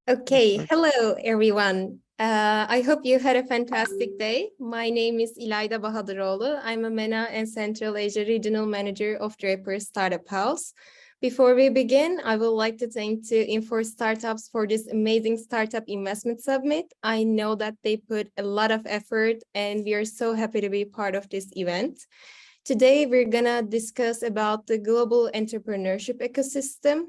Okay, hello everyone. I hope you had a fantastic day. My name is İlayda Bahadıroğlu. I'm a MENA and Central Asia Regional Manager of Draper Startup House. Before we begin, I would like to thank to Infor Startups for this amazing Startup Investment Summit. I know that they put a lot of effort and we are so happy to be part of this event. Today, we're gonna discuss about the global entrepreneurship ecosystem.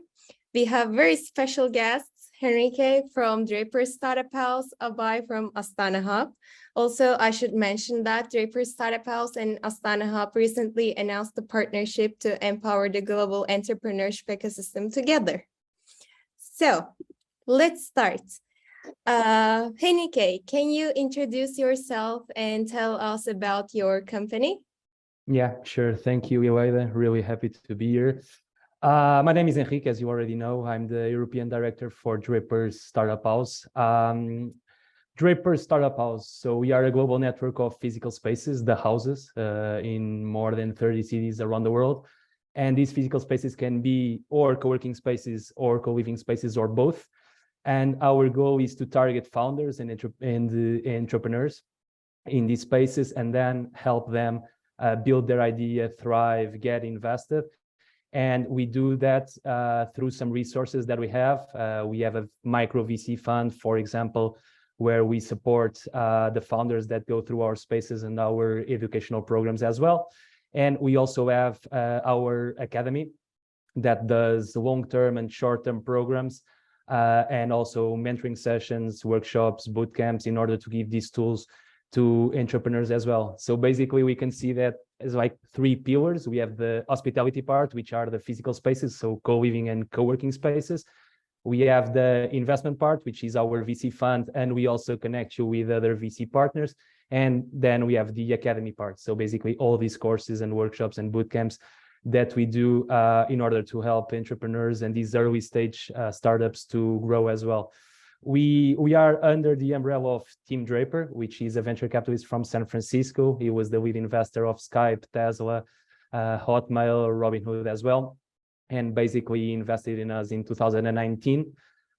We have very special guests, Henrique from Draper Startup House, Abay from Astana Hub. Also, I should mention that Draper Startup House and Astana Hub recently announced a partnership to empower the global entrepreneurship ecosystem together. So, let's start. Henrique, can you introduce yourself and tell us about your company? Yeah, sure. Thank you, İlayda. Really happy to be here. My name is Henrique, as you already know. I'm the European Director for Draper's Startup House. Draper's Startup House, so we are a global network of physical spaces, the houses, in more than 30 cities around the world. And these physical spaces can be or co-working spaces or co-living spaces or both. And our goal is to target founders and entrepreneurs in these spaces and then help them build their idea, thrive, get invested. And we do that through some resources that we have. We have a micro VC fund, for example, where we support the founders that go through our spaces and our educational programs as well. And we also have our academy that does long-term and short-term programs and also mentoring sessions, workshops, boot camps in order to give these tools to entrepreneurs as well. So basically we can see that as like three pillars. We have the hospitality part, which are the physical spaces, so co-living and co-working spaces. We have the investment part, which is our VC fund, and we also connect you with other VC partners. And then we have the academy part. So basically all these courses and workshops and boot camps that we do in order to help entrepreneurs and these early stage startups to grow as well. We are under the umbrella of Team Draper, which is a venture capitalist from San Francisco. He was the lead investor of Skype, Tesla, Hotmail, Robinhood as well, and basically invested in us in 2019.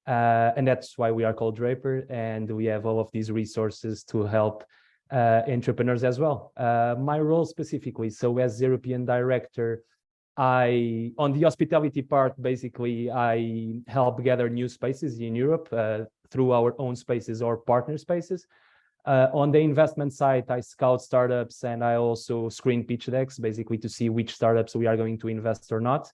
And that's why we are called Draper, and we have all of these resources to help entrepreneurs as well. My role specifically, so as European Director, on the hospitality part, basically, I help gather new spaces in Europe through our own spaces or partner spaces. On the investment side, I scout startups and I also screen pitch decks, basically to see which startups we are going to invest or not.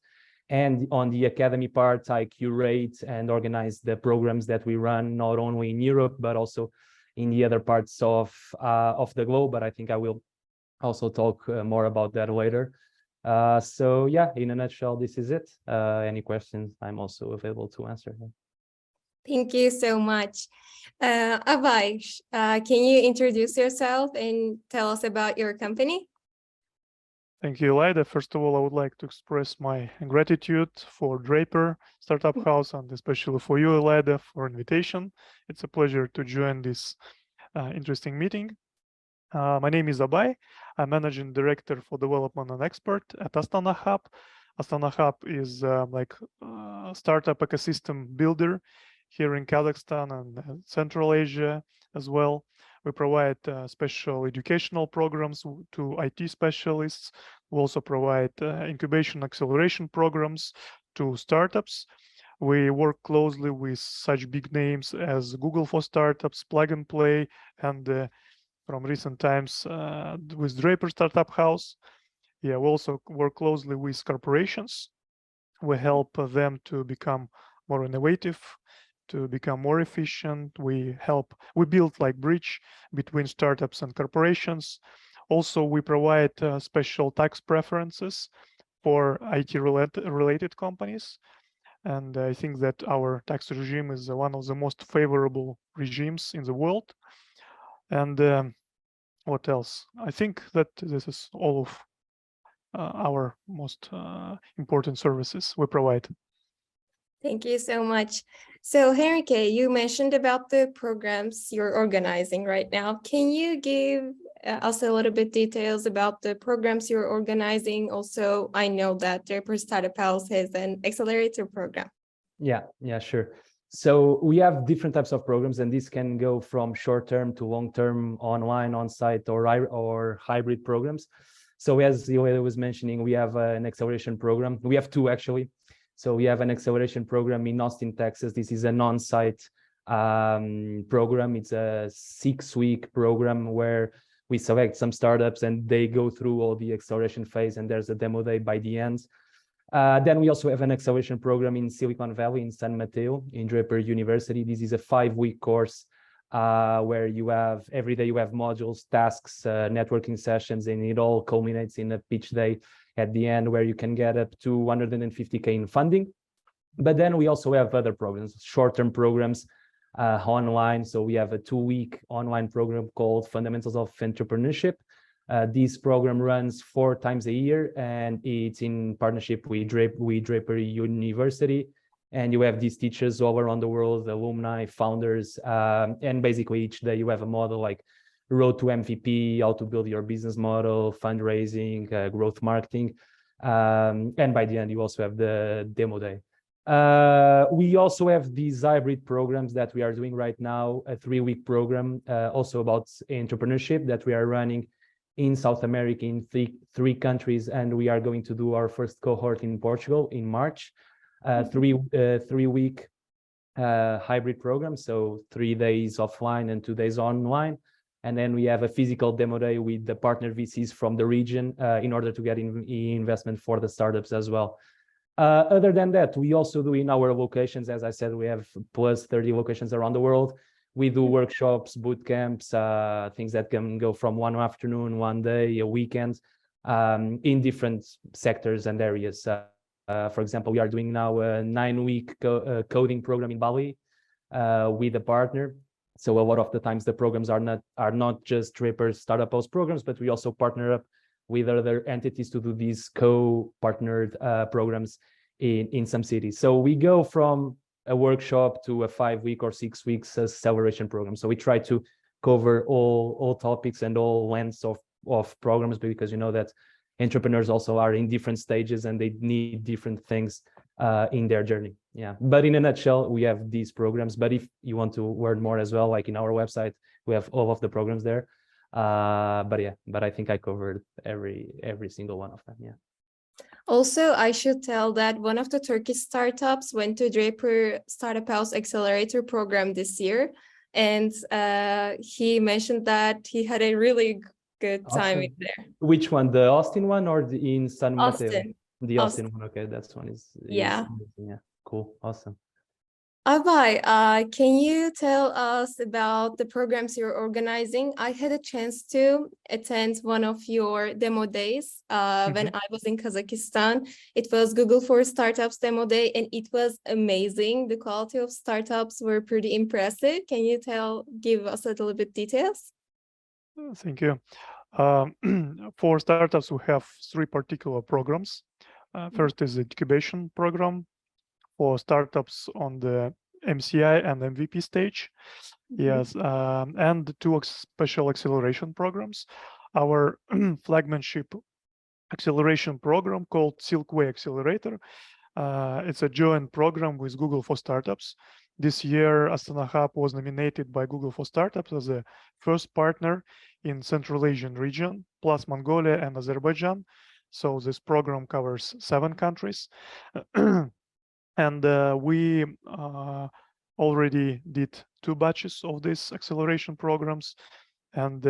And on the academy part, I curate and organize the programs that we run, not only in Europe, but also in the other parts of the globe. But I think I will also talk more about that later. So yeah, in a nutshell, this is it. Any questions, I'm also available to answer. Thank you so much. Abay, can you introduce yourself and tell us about your company? Thank you, İlayda. First of all, I would like to express my gratitude for Draper Startup House and especially for you, İlayda, for invitation. It's a pleasure to join this interesting meeting. My name is Abay. I'm Managing Director for Development and Expert at Astana Hub. Astana Hub is like a startup ecosystem builder here in Kazakhstan and Central Asia as well. We provide special educational programs to IT specialists. We also provide incubation acceleration programs to startups. We work closely with such big names as Google for Startups, Plug and Play, and from recent times with Draper Startup House. Yeah, we also work closely with corporations. We help them to become more innovative, to become more efficient. We build like bridge between startups and corporations. Also, we provide special tax preferences for IT-related companies. And I think that our tax regime is one of the most favorable regimes in the world. And what else? I think that this is all of our most important services we provide. Thank you so much. So Henrique, you mentioned about the programs you're organizing right now. Can you give us a little bit details about the programs you're organizing? Also, I know that Draper Startup House has an accelerator program. Yeah, sure. So we have different types of programs, and this can go from short-term to long-term, online, on-site, or hybrid programs. So as Ilayda was mentioning, we have an acceleration program. We have two, actually. So we have an acceleration program in Austin, Texas. This is an on-site program. It's a 6-week program where we select some startups and they go through all the acceleration phase, and there's a demo day by the end. Then we also have an acceleration program in Silicon Valley, in San Mateo, in Draper University. This is a 5-week course where you have, every day you have modules, tasks, networking sessions, and it all culminates in a pitch day at the end where you can get up to 150K in funding. But then we also have other programs, short-term programs, online. So we have a 2-week online program called Fundamentals of Entrepreneurship. This program runs 4 times a year, and it's in partnership with Draper University. And you have these teachers all around the world, alumni, founders, and basically each day you have a model like road to MVP, how to build your business model, fundraising, growth marketing. And by the end, you also have the demo day. We also have these hybrid programs that we are doing right now, a 3-week program, also about entrepreneurship that we are running in South America in three countries, and we are going to do our first cohort in Portugal in March. 3-week hybrid program, so 3 days offline and 2 days online. And then we have a physical demo day with the partner VCs from the region in order to get investment for the startups as well. Other than that, we also do in our locations, as I said, we have plus 30 locations around the world. We do workshops, boot camps, things that can go from 1 afternoon, 1 day, a weekend, in different sectors and areas. For example, we are doing now a 9-week coding program in Bali with a partner. So a lot of the times the programs are not just Draper Startup House programs, but we also partner up with other entities to do these co-partnered programs in some cities. So we go from a workshop to a 5-week or 6 weeks acceleration program. So we try to cover all topics and all lengths of programs, because you know that entrepreneurs also are in different stages and they need different things in their journey. Yeah, but in a nutshell, we have these programs. But if you want to learn more as well, like in our website, we have all of the programs there. But I think I covered every single one of them. Yeah. Also, I should tell that one of the Turkish startups went to Draper Startup House Accelerator program this year, and he mentioned that he had a really good time in there. Which one, the Austin one or in San Mateo? Austin. The Austin one. Okay, that's one is yeah. Yeah, cool, awesome. Abay, can you tell us about the programs you're organizing? I had a chance to attend one of your demo days when I was in Kazakhstan. It was Google for Startups demo day, and it was amazing. The quality of startups were pretty impressive. Can you give us a little bit details? Thank you. For startups, we have 3 particular programs. First is the incubation program for startups on the MCI and MVP stage. Yes, and 2 special acceleration programs. Our flagship acceleration program called Silkway Accelerator. It's a joint program with Google for Startups. This year, Astana Hub was nominated by Google for Startups as a first partner in Central Asian region, plus Mongolia and Azerbaijan. So this program covers 7 countries. And we already did 2 batches of these acceleration programs. And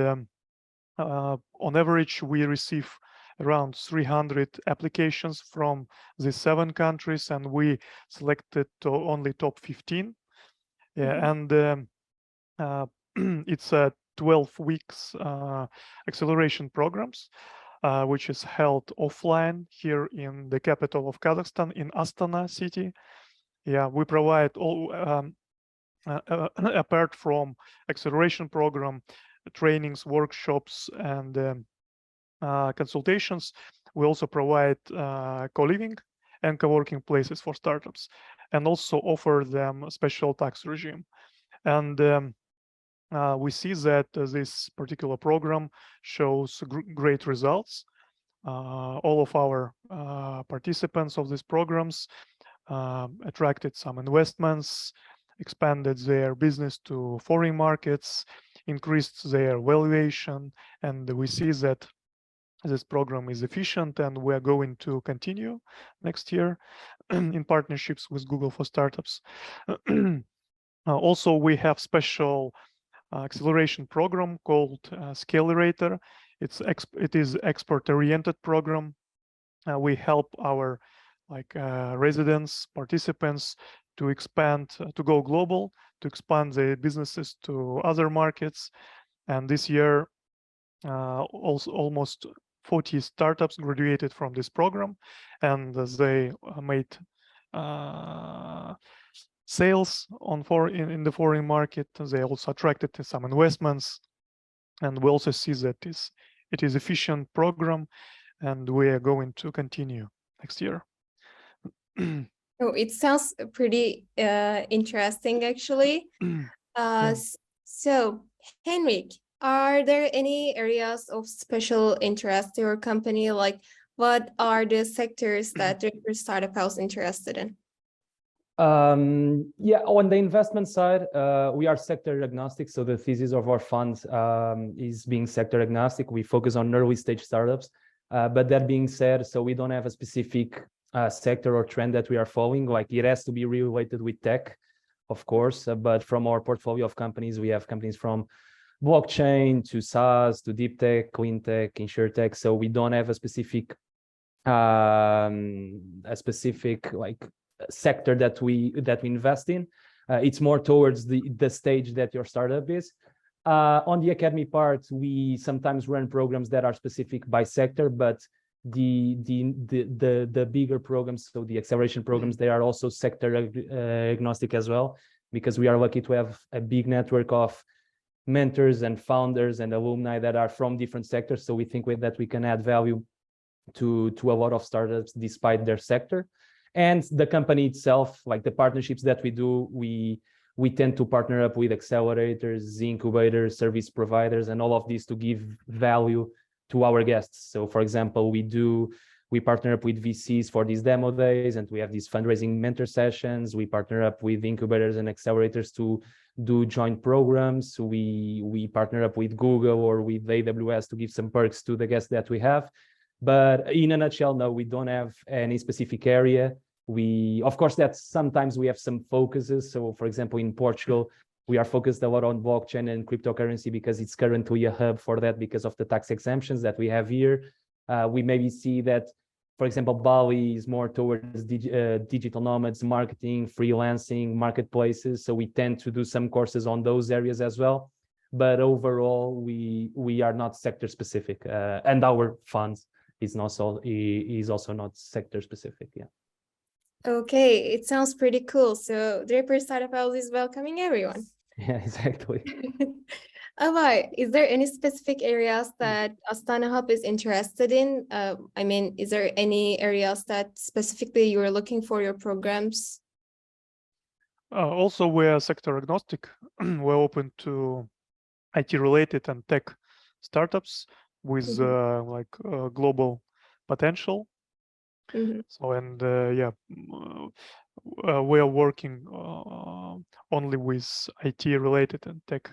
on average, we receive around 300 applications from the 7 countries, and we selected only top 15. Yeah, and it's a 12 weeks acceleration programs, which is held offline here in the capital of Kazakhstan, in Astana city. Yeah, we provide all, apart from acceleration program, trainings, workshops, and consultations, we also provide co-living and co-working places for startups, and also offer them a special tax regime. And we see that this particular program shows great results. All of our participants of these programs attracted some investments, expanded their business to foreign markets, increased their valuation, and we see that this program is efficient, and we are going to continue next year in partnerships with Google for Startups. Also, we have special acceleration program called Scalerator. It is export-oriented program. We help our residents, participants to expand, to go global, to expand their businesses to other markets. And this year, also almost 40 startups graduated from this program, and they made sales in the foreign market. They also attracted some investments, and we also see that it is efficient program, and we are going to continue next year. Oh, it sounds pretty interesting, actually. So, Henrique, are there any areas of special interest to your company? Like, what are the sectors that Draper Startup House interested in? Yeah, on the investment side, we are sector agnostic. So the thesis of our fund is being sector agnostic. We focus on early stage startups. But that being said, so we don't have a specific sector or trend that we are following. Like, it has to be related with tech, of course. But from our portfolio of companies, we have companies from blockchain to SaaS to deep tech, clean tech, insurtech. So we don't have a specific like sector that we invest in. It's more towards the stage that your startup is. On the academy part, we sometimes run programs that are specific by sector, but the bigger programs, so the acceleration programs, they are also sector agnostic as well, because we are lucky to have a big network of mentors and founders and alumni that are from different sectors. So we think that we can add value to a lot of startups despite their sector. And the company itself, like the partnerships that we do, we tend to partner up with accelerators, incubators, service providers, and all of these to give value to our guests. So for example, we partner up with VCs for these demo days, and we have these fundraising mentor sessions. We partner up with incubators and accelerators to do joint programs. We partner up with Google or with AWS to give some perks to the guests that we have. But in a nutshell, no, we don't have any specific area. Of course, that sometimes we have some focuses. So for example, in Portugal, we are focused a lot on blockchain and cryptocurrency because it's currently a hub for that because of the tax exemptions that we have here. We maybe see that, for example, Bali is more towards digital nomads, marketing, freelancing, marketplaces. So we tend to do some courses on those areas as well. But overall, we are not sector specific, and our funds is also not sector specific. Yeah. Okay, it sounds pretty cool. So Draper Startup House is welcoming everyone. Yeah, exactly. Abay, is there any specific areas that Astana Hub is interested in? I mean, is there any areas that specifically you are looking for your programs? Also, we are sector agnostic. We're open to IT-related and tech startups with global potential. So, and we are working only with IT-related and tech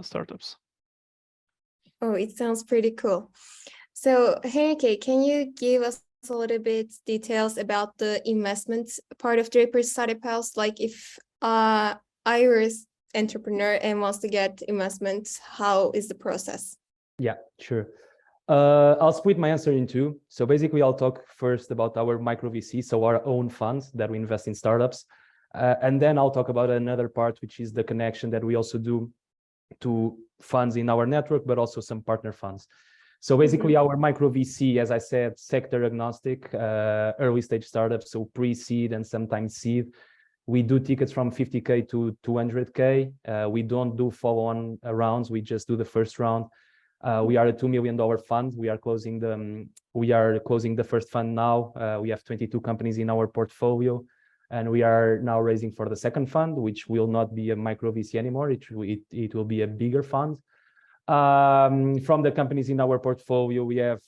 startups. Oh, it sounds pretty cool. So, Henrique, can you give us a little bit details about the investment part of Draper Startup House? Like, if I was entrepreneur and wants to get investments, how is the process? Yeah, sure. I'll split my answer in two. So basically, I'll talk first about our micro VC, so our own funds that we invest in startups. And then I'll talk about another part, which is the connection that we also do to funds in our network, but also some partner funds. So basically, our micro VC, as I said, sector agnostic, early stage startups, so pre-seed and sometimes seed. We do tickets from 50K to 200K. We don't do follow-on rounds. We just do the first round. We are a $2 million fund. We are closing the first fund now. We have 22 companies in our portfolio, and we are now raising for the second fund, which will not be a micro VC anymore. It will be a bigger fund. From the companies in our portfolio, we have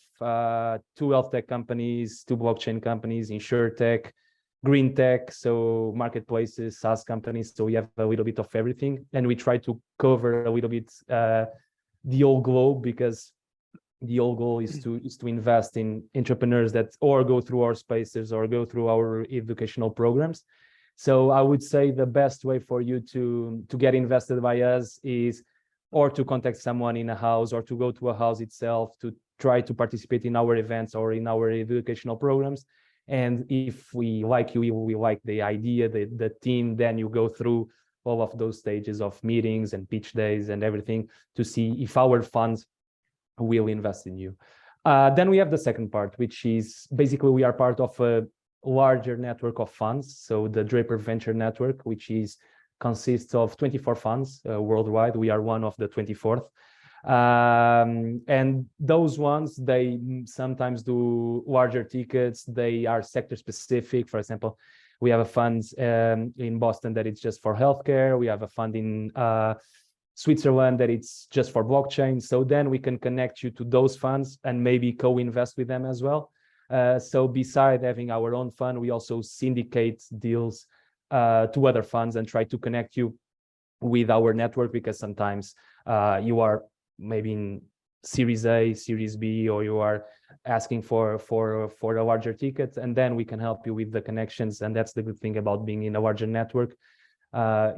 2 health tech companies, 2 blockchain companies, insurtech, green tech, so marketplaces, SaaS companies. So we have a little bit of everything, and we try to cover a little bit the whole globe, because the whole goal is to invest in entrepreneurs that or go through our spaces or go through our educational programs. So I would say the best way for you to get invested by us is or to contact someone in a house, or to go to a house itself to try to participate in our events or in our educational programs. And if we like you, we like the idea, the team, then you go through all of those stages of meetings and pitch days and everything to see if our funds will invest in you. Then we have the second part, which is basically we are part of a larger network of funds. So the Draper Venture Network, which consists of 24 funds worldwide. We are one of the 24th. And those ones, they sometimes do larger tickets. They are sector specific. For example, we have a fund in Boston that it's just for healthcare. We have a fund in Switzerland that it's just for blockchain. So then we can connect you to those funds and maybe co-invest with them as well. So beside having our own fund, we also syndicate deals to other funds and try to connect you with our network, because sometimes you are maybe in Series A, Series B, or you are asking for a larger ticket, and then we can help you with the connections. And that's the good thing about being in a larger network,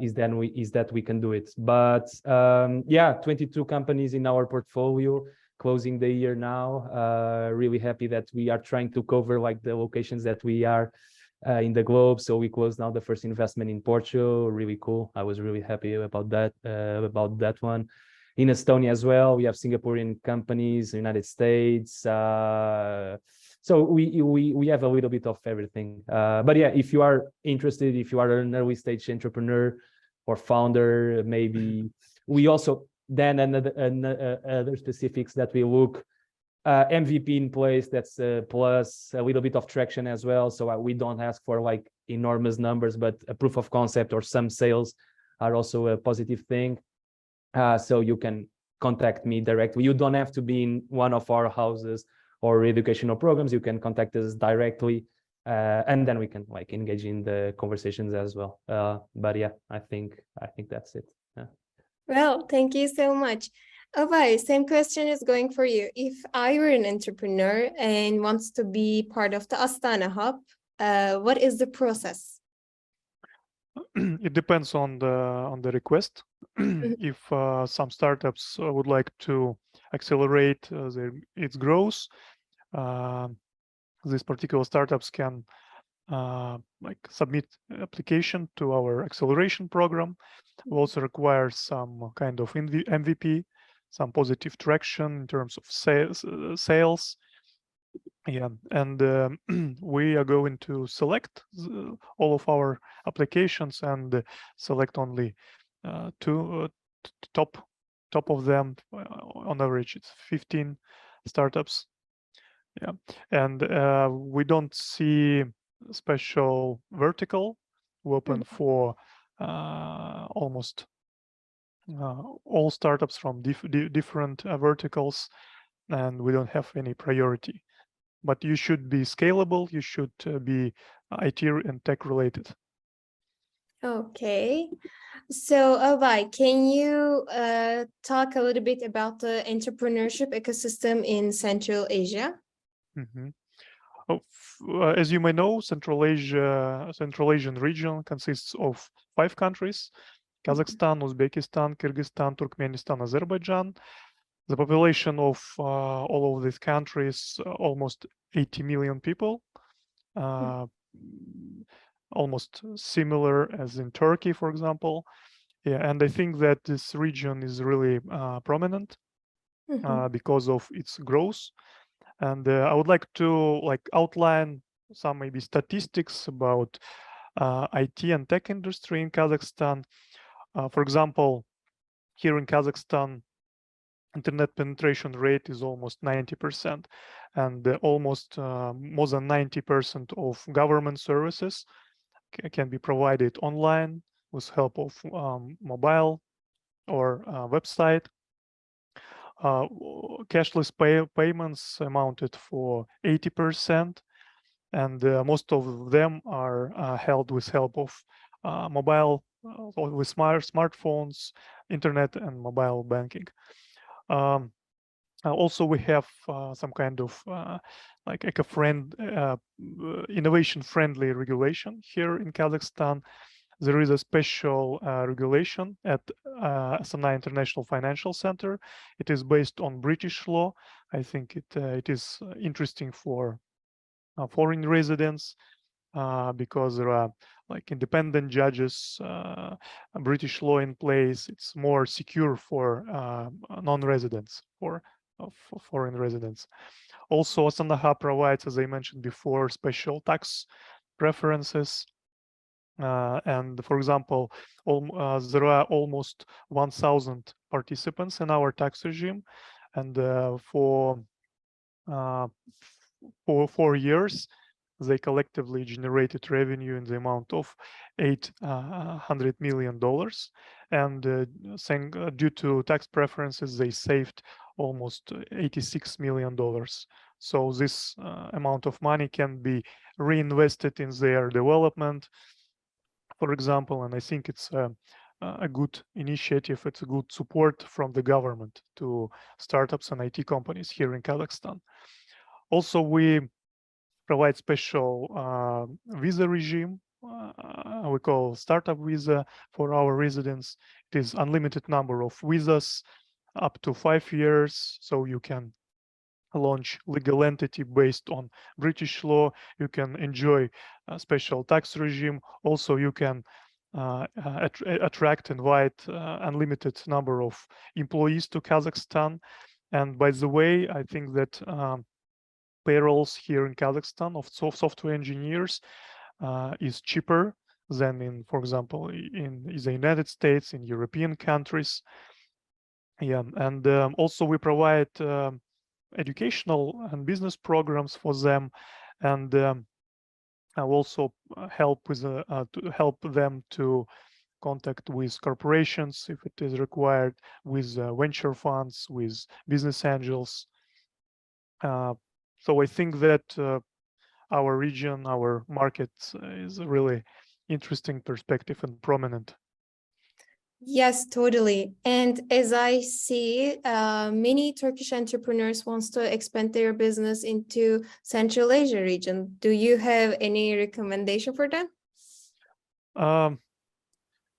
is that we can do it. But yeah, 22 companies in our portfolio, closing the year now. Really happy that we are trying to cover like the locations that we are in the globe. So we closed now the first investment in Portugal. Really cool. I was really happy about that one. In Estonia as well, we have Singaporean companies, United States. So we have a little bit of everything. But yeah, if you are interested, if you are an early stage entrepreneur or founder, maybe we also then other specifics that we look. MVP in place, that's plus a little bit of traction as well. So we don't ask for like enormous numbers, but a proof of concept or some sales are also a positive thing. So you can contact me directly. You don't have to be in one of our houses or educational programs. You can contact us directly, and then we can like engage in the conversations as well. But yeah, I think that's it. Yeah. Well, thank you so much. Abay, same question is going for you. If I were an entrepreneur and wants to be part of the Astana hub, what is the process? It depends on the request. If some startups would like to accelerate its growth, these particular startups can like submit application to our acceleration program. We also require some kind of MVP, some positive traction in terms of sales. Yeah, and we are going to select all of our applications and select only top of them. On average, it's 15 startups. Yeah, and we don't see special vertical. We open for almost all startups from different verticals, and we don't have any priority. But you should be scalable. You should be IT and tech related. Okay, so Abay, can you talk a little bit about the entrepreneurship ecosystem in Central Asia? Mm-hmm. As you may know, Central Asian region consists of 5 countries: Kazakhstan, Uzbekistan, Kyrgyzstan, Turkmenistan, Azerbaijan. The population of all of these countries, almost 80 million people, almost similar as in Turkey, for example. Yeah, and I think that this region is really prominent because of its growth. And I would like to outline some maybe statistics about IT and tech industry in Kazakhstan. For example, here in Kazakhstan, internet penetration rate is almost 90%, and almost more than 90% of government services can be provided online with help of mobile or website. Cashless payments amounted for 80%, and most of them are held with help of mobile or with smartphones, internet, and mobile banking. Also, we have some kind of like innovation-friendly regulation here in Kazakhstan. There is a special regulation at Astana International Financial Center. It is based on British law. I think it is interesting for foreign residents because there are like independent judges, British law in place. It's more secure for non-residents, for foreign residents. Also, Astana provides, as I mentioned before, special tax preferences. And for example, there are almost 1,000 participants in our tax regime, and for 4 years, they collectively generated revenue in the amount of $800 million, and due to tax preferences, they saved almost $86 million. So this amount of money can be reinvested in their development, for example, and I think it's a good initiative. It's a good support from the government to startups and IT companies here in Kazakhstan. Also, we provide special visa regime. We call startup visa for our residents. It is unlimited number of visas, up to 5 years, so you can launch legal entity based on British law. You can enjoy a special tax regime. Also, you can invite unlimited number of employees to Kazakhstan. And by the way, I think that payrolls here in Kazakhstan of software engineers is cheaper than in, for example, in the United States, in European countries. Yeah, and also we provide educational and business programs for them, and I also help with to help them to contact with corporations if it is required, with venture funds, with business angels. So I think that our region, our market is a really interesting perspective and prominent. Yes, totally. And as I see, many Turkish entrepreneurs wants to expand their business into Central Asia region. Do you have any recommendation for them?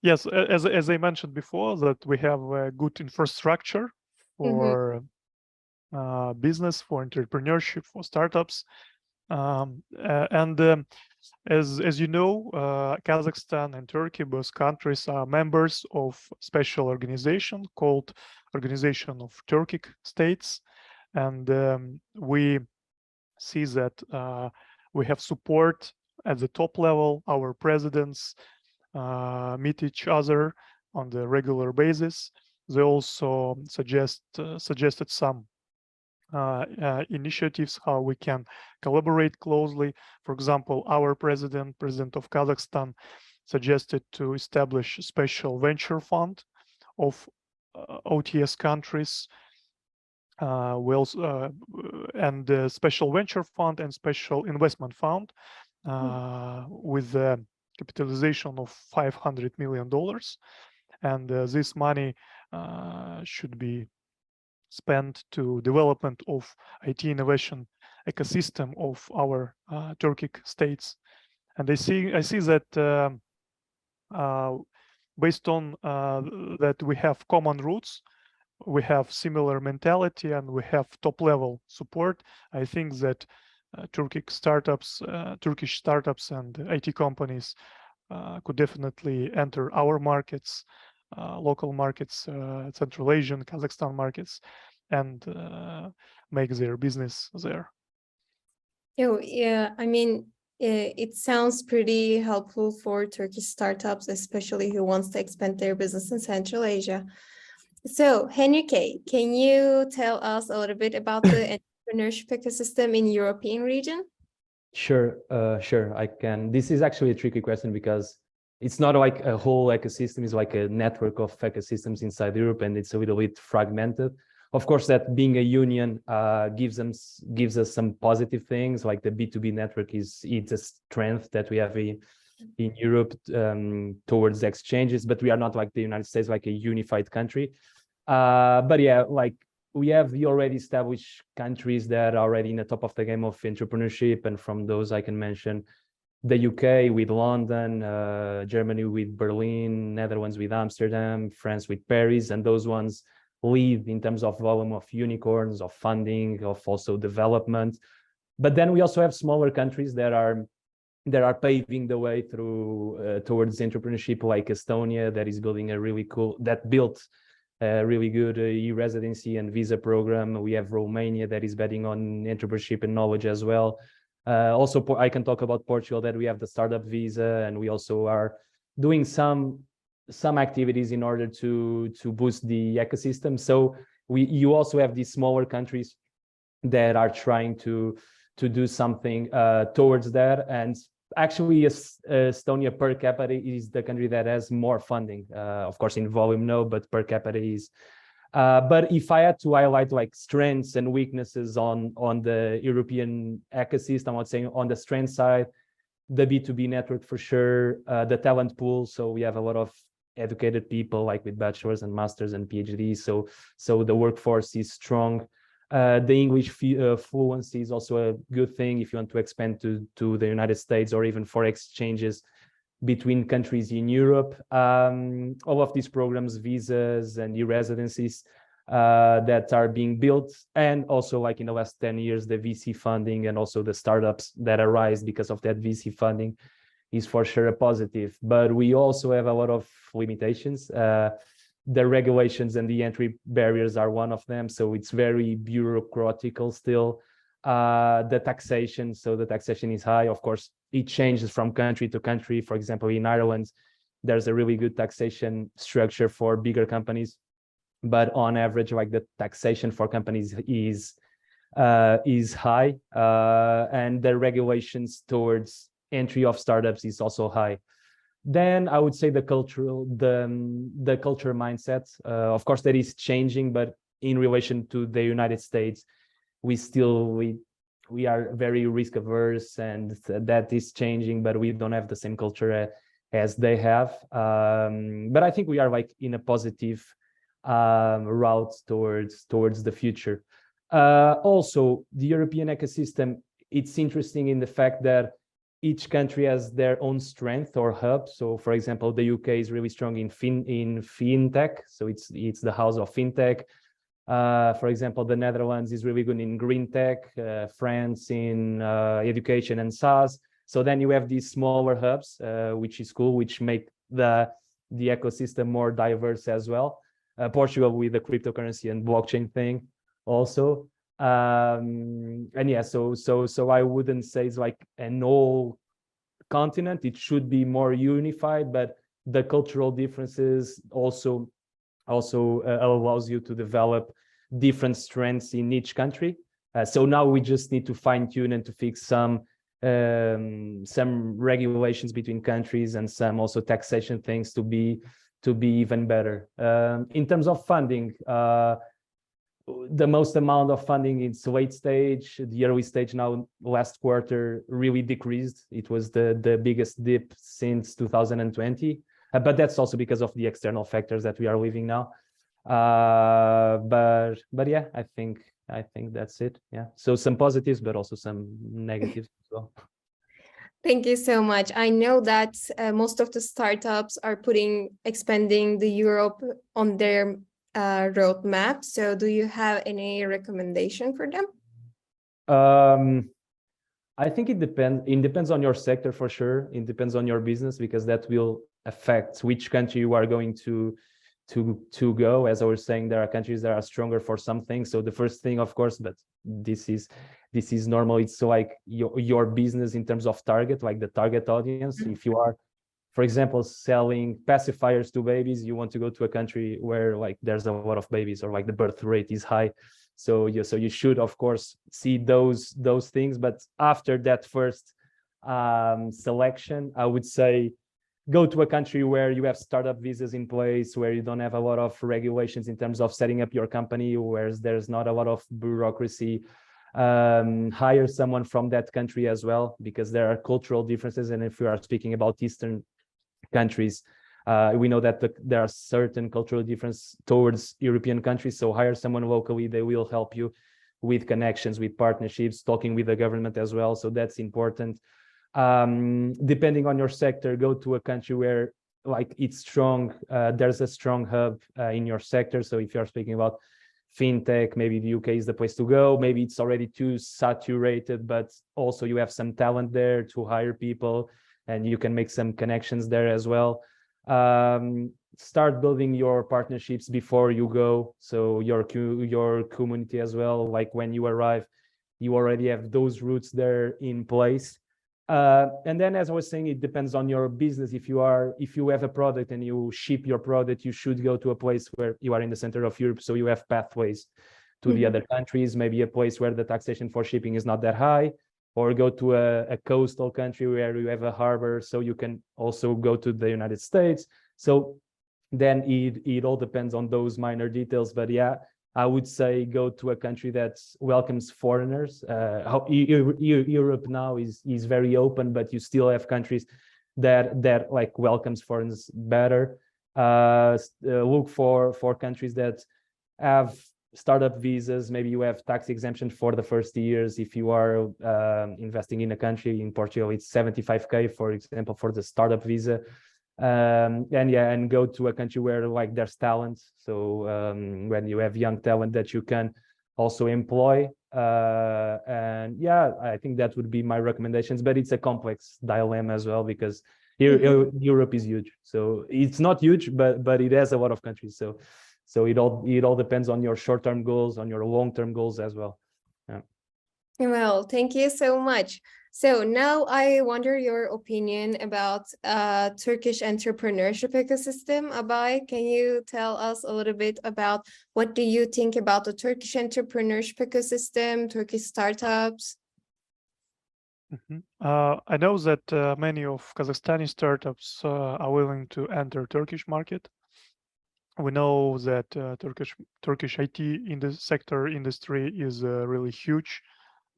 Yes, as I mentioned before, that we have a good infrastructure for business, for entrepreneurship, for startups. As you know, Kazakhstan and Turkey, both countries are members of special organization called Organization of Turkic States, and we see that we have support at the top level. Our presidents meet each other on the regular basis. They also suggested some initiatives how we can collaborate closely. For example, our president of Kazakhstan, suggested to establish a special venture fund of OTS countries. We also and a special venture fund and special investment fund with a capitalization of $500 million, and this money should be spent to development of IT innovation ecosystem of our Turkic states. And I see that based on that we have common roots, we have similar mentality, and we have top level support. I think that Turkish startups and IT companies could definitely enter our markets, local markets, Central Asian, Kazakhstan markets, and make their business there. Oh, yeah, I mean, it sounds pretty helpful for Turkish startups, especially who wants to expand their business in Central Asia. So, Henrique, can you tell us a little bit about the entrepreneurship ecosystem in European region? Sure, I can. This is actually a tricky question because it's not like a whole ecosystem, it's like a network of ecosystems inside Europe, and it's a little bit fragmented. Of course, that being a union gives us some positive things, like the B2B network it's a strength that we have in Europe towards exchanges, but we are not like the United States, like a unified country. But yeah, like we have the already established countries that are already in the top of the game of entrepreneurship, and from those I can mention the UK with London, Germany with Berlin, Netherlands with Amsterdam, France with Paris, and those ones lead in terms of volume of unicorns, of funding, of also development. But then we also have smaller countries that are paving the way through towards entrepreneurship, like Estonia, that is building built a really good e-residency and visa program. We have Romania that is betting on entrepreneurship and knowledge as well. Also, I can talk about Portugal, that we have the startup visa, and we also are doing some activities in order to boost the ecosystem. So you also have these smaller countries that are trying to do something towards that. And actually, Estonia per capita is the country that has more funding. Of course, in volume, no, but per capita is. But if I had to highlight like strengths and weaknesses on the European ecosystem, I would say on the strength side, the B2B network for sure, the talent pool. So we have a lot of educated people, like with bachelors and masters and PhDs. So the workforce is strong. The English fluency is also a good thing if you want to expand to the United States, or even for exchanges between countries in Europe. All of these programs, visas and e-residencies that are being built, and also like in the last 10 years, the VC funding and also the startups that arise because of that VC funding is for sure a positive. But we also have a lot of limitations. The regulations and the entry barriers are one of them. So it's very bureaucratical still. The taxation, so the taxation is high. Of course, it changes from country to country. For example, in Ireland, there's a really good taxation structure for bigger companies, but on average, like the taxation for companies is high, and the regulations towards entry of startups is also high. Then I would say the culture mindset, of course, that is changing, but in relation to the United States, we are very risk averse, and that is changing, but we don't have the same culture as they have. But I think we are like in a positive route towards the future. Also, the European ecosystem, it's interesting in the fact that each country has their own strength or hub. So, for example, the UK is really strong in fintech, so it's the house of fintech. For example, the Netherlands is really good in green tech, France in education and SaaS. So then you have these smaller hubs, which is cool, which make the ecosystem more diverse as well. Portugal with the cryptocurrency and blockchain thing also. And yeah, so I wouldn't say it's like an whole continent. It should be more unified, but the cultural differences also allows you to develop different strengths in each country. So now we just need to fine tune and to fix some regulations between countries, and some also taxation things to be even better. In terms of funding, the most amount of funding is late stage. The early stage now, last quarter, really decreased. It was the biggest dip since 2020. But that's also because of the external factors that we are living now. But yeah, I think that's it. Yeah. So some positives, but also some negatives as well. Thank you so much. I know that most of the startups are expanding the Europe on their roadmap. So do you have any recommendation for them? I think it depends on your sector for sure. It depends on your business, because that will affect which country you are going to go. As I was saying, there are countries that are stronger for some things. So the first thing, of course, but this is normal. It's like your business in terms of target, like the target audience. Mm-hmm. If you are, for example, selling pacifiers to babies, you want to go to a country where like there's a lot of babies, or like the birth rate is high. So you should, of course, see those things. But after that first selection, I would say go to a country where you have startup visas in place, where you don't have a lot of regulations in terms of setting up your company, where there's not a lot of bureaucracy. Hire someone from that country as well, because there are cultural differences. And if we are speaking about Eastern countries, we know that there are certain cultural differences towards European countries. So hire someone locally. They will help you with connections, with partnerships, talking with the government as well. So that's important. Depending on your sector, go to a country where like it's strong. There's a strong hub in your sector. So if you're speaking about fintech, maybe the UK is the place to go. Maybe it's already too saturated, but also you have some talent there to hire people, and you can make some connections there as well. Start building your partnerships before you go. So your community as well, like when you arrive, you already have those roots there in place. And then, as I was saying, it depends on your business. If you have a product and you ship your product, you should go to a place where you are in the center of Europe, so you have pathways to the other countries, maybe a place where the taxation for shipping is not that high, or go to a coastal country where you have a harbor, so you can also go to the United States. So then it all depends on those minor details. But yeah, I would say go to a country that welcomes foreigners. Europe now is very open, but you still have countries that like welcomes foreigners better. Look for countries that have startup visas. Maybe you have tax exemption for the first years if you are investing in a country. In Portugal, it's 75K, for example, for the startup visa. And go to a country where like there's talent. So when you have young talent that you can also employ. And yeah, I think that would be my recommendations, but it's a complex dilemma as well, because Europe is huge. So it's not huge, but it has a lot of countries. So it all depends on your short-term goals, on your long-term goals as well. Yeah. Well, thank you so much. So now I wonder your opinion about Turkish entrepreneurship ecosystem. Abay, can you tell us a little bit about what do you think about the Turkish entrepreneurship ecosystem, Turkish startups? I know that many of Kazakhstani startups are willing to enter Turkish market. We know that Turkish IT in the sector industry is really huge.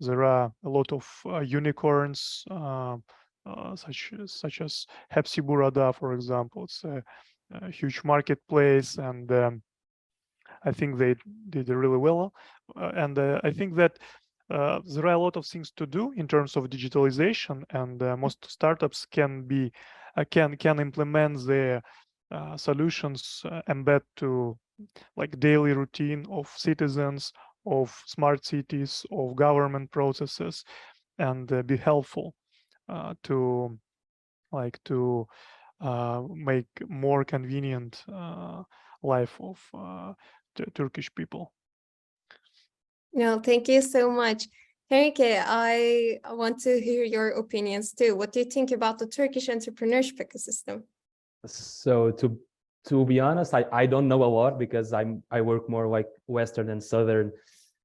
There are a lot of unicorns, such as Hepsiburada, for example. It's a huge marketplace, and I think they did really well. And I think that there are a lot of things to do in terms of digitalization, and most startups can implement their solutions embed to like daily routine of citizens, of smart cities, of government processes, and be helpful to make more convenient life of Turkish people. No, thank you so much. Henrique, I want to hear your opinions too. What do you think about the Turkish entrepreneurship ecosystem? So to be honest, I don't know a lot, because I work more like Western and Southern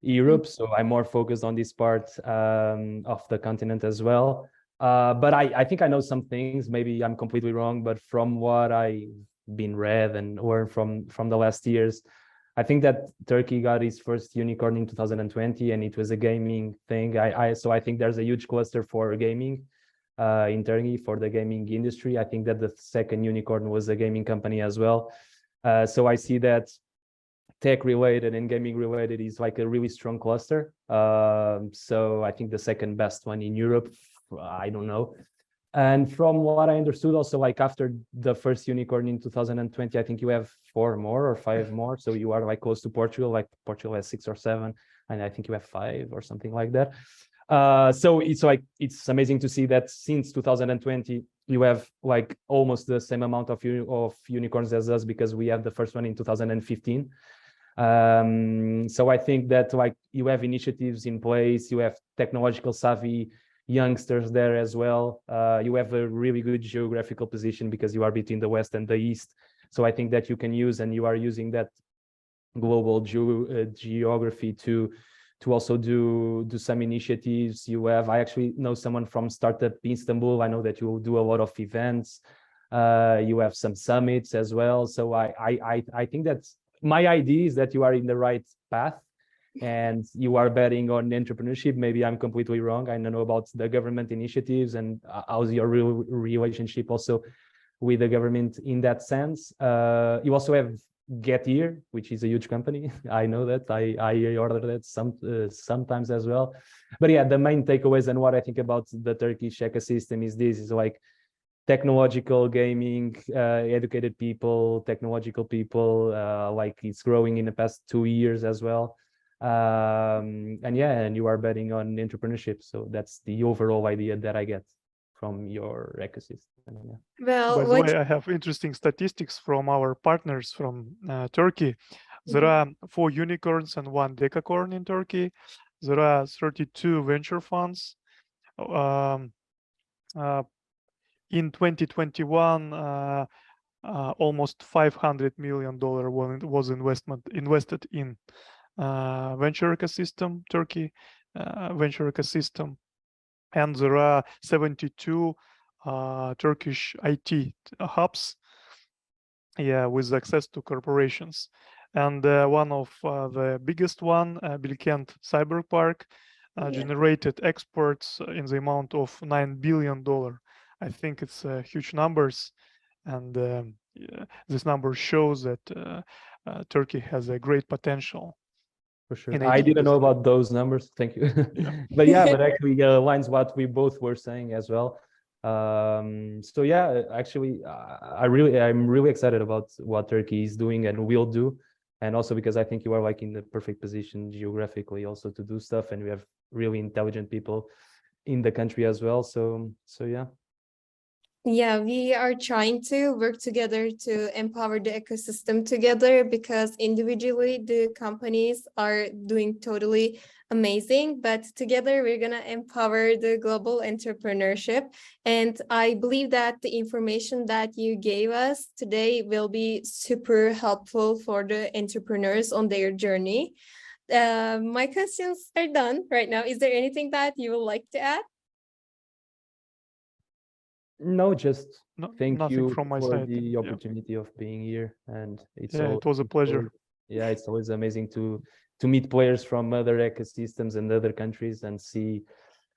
Europe, so I'm more focused on this part of the continent as well. But I think I know some things. Maybe I'm completely wrong, but from what I've been read and learned from the last years, I think that Turkey got its first unicorn in 2020, and it was a gaming thing. So I think there's a huge cluster for gaming in Turkey, for the gaming industry. I think that the second unicorn was a gaming company as well. So I see that tech related and gaming related is like a really strong cluster. So I think the second best one in Europe, I don't know. And from what I understood also, like after the first unicorn in 2020, I think you have 4 more or 5 more. So you are like close to Portugal, like Portugal has 6 or 7, and I think you have 5 or something like that. So it's amazing to see that since 2020, you have like almost the same amount of unicorns as us, because we have the first one in 2015. So I think that like you have initiatives in place, you have technological savvy youngsters there as well. You have a really good geographical position because you are between the West and the East. So I think that you can use, and you are using that global geography to also do some initiatives. I actually know someone from Startup Istanbul. I know that you do a lot of events. You have some summits as well. So I think that my idea is that you are in the right path and you are betting on entrepreneurship. Maybe I'm completely wrong. I don't know about the government initiatives and how's your real relationship also with the government in that sense. You also have Get Here, which is a huge company. I know that. I order that sometimes as well. But yeah, the main takeaways and what I think about the Turkish ecosystem is this: is like technological gaming, educated people, technological people. Like it's growing in the past 2 years as well. And yeah, and you are betting on entrepreneurship. So that's the overall idea that I get from your ecosystem. Yeah. Well, By the way, I have interesting statistics from our partners from Turkey. There are 4 unicorns and 1 decacorn in Turkey. There are 32 venture funds. In 2021, almost $500 million was invested in venture ecosystem, Turkey venture ecosystem, and there are 72 Turkish IT hubs, yeah, with access to corporations. And one of the biggest one, Bilkent Cyber Park, generated exports in the amount of $9 billion. I think it's huge numbers, and yeah, this number shows that Turkey has a great potential. For sure. I didn't know about those numbers. Thank you. Yeah. But yeah, but actually aligns what we both were saying as well. So yeah, actually, I'm really excited about what Turkey is doing and will do. And also because I think you are like in the perfect position geographically also to do stuff. And we have really intelligent people in the country as well. So yeah. Yeah, we are trying to work together to empower the ecosystem together, because individually the companies are doing totally amazing, but together we're going to empower the global entrepreneurship. And I believe that the information that you gave us today will be super helpful for the entrepreneurs on their journey. My questions are done right now. Is there anything that you would like to add? No, just thank Nothing you from my for side. the opportunity of being here, and it's it was a pleasure. It's always amazing to meet players from other ecosystems and other countries and see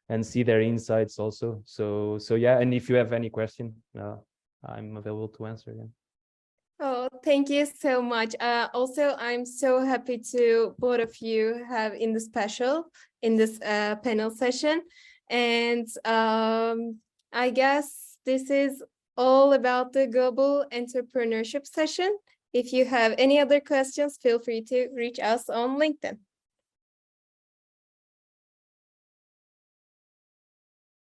their insights also. So yeah, and if you have any question, I'm available to answer. Yeah. Oh, thank you so much. Also, I'm so happy to both of you have in this panel session, and I guess this is all about the global entrepreneurship session. If you have any other questions, feel free to reach us on LinkedIn.